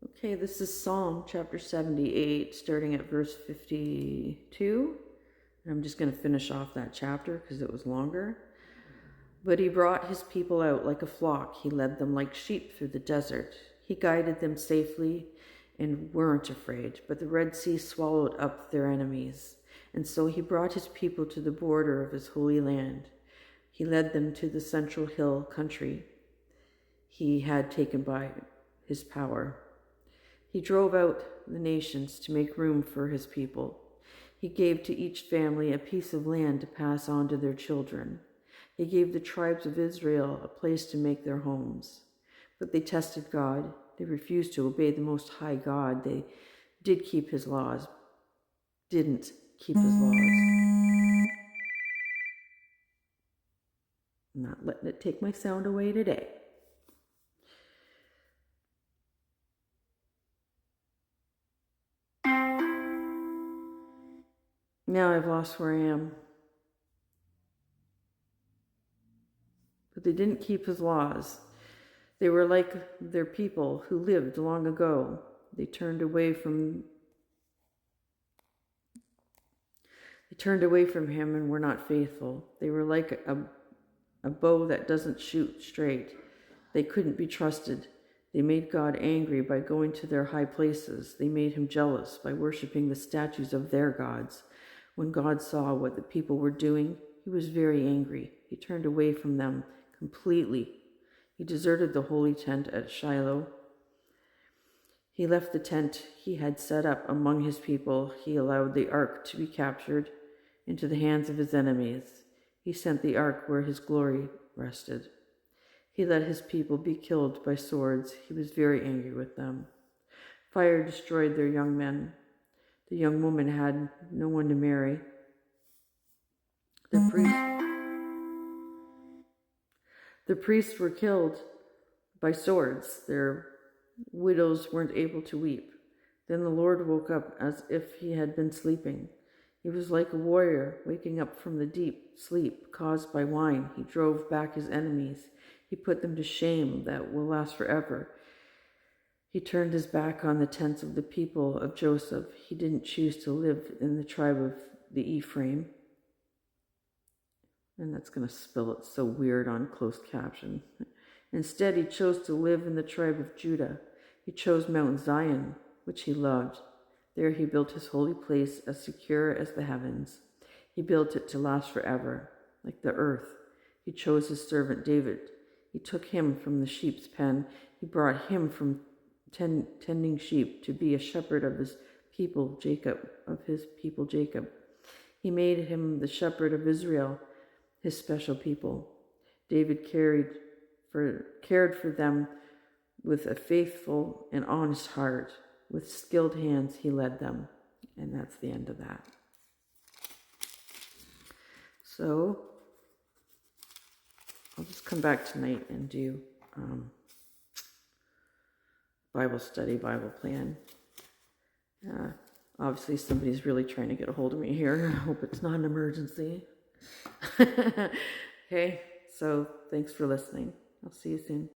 Okay, this is Psalm chapter 78, starting at verse 52. I'm just going to finish off that chapter because it was longer. But he brought his people out like a flock. He led them like sheep through the desert. He guided them safely and weren't afraid. But the Red Sea swallowed up their enemies. And so he brought his people to the border of his holy land. He led them to the central hill country he had taken by his power. He drove out the nations to make room for his people. He gave to each family a piece of land to pass on to their children. He gave the tribes of Israel a place to make their homes. But they tested God. They refused to obey the Most High God. They didn't keep his laws. I'm not letting it take my sound away today. Now I've lost where I am. But they didn't keep his laws. They were like their people who lived long ago. They turned away from him and were not faithful. They were like a bow that doesn't shoot straight. They couldn't be trusted. They made God angry by going to their high places. They made him jealous by worshiping the statues of their gods. When God saw what the people were doing, he was very angry. He turned away from them completely. He deserted the holy tent at Shiloh. He left the tent he had set up among his people. He allowed the ark to be captured into the hands of his enemies. He sent the ark where his glory rested. He let his people be killed by swords. He was very angry with them. Fire destroyed their young men. The young woman had no one to marry. The priests were killed by swords. Their widows weren't able to weep. Then the Lord woke up as if he had been sleeping. He was like a warrior waking up from the deep sleep caused by wine. He drove back his enemies. He put them to shame that will last forever. He turned his back on the tents of the people of Joseph. He didn't choose to live in the tribe of the Ephraim. And that's going to spell it so weird on closed caption. Instead, he chose to live in the tribe of Judah. He chose Mount Zion, which he loved. There he built his holy place as secure as the heavens. He built it to last forever, like the earth. He chose his servant David. He took him from the sheep's pen. He brought him from tending sheep to be a shepherd of his people Jacob. He made him the shepherd of Israel, his special people. David cared for them with a faithful and honest heart. With skilled hands, he led them. And that's the end of that. So, I'll just come back tonight and do Bible study, Bible plan. Obviously, somebody's really trying to get a hold of me here. I hope it's not an emergency. Okay, so thanks for listening. I'll see you soon.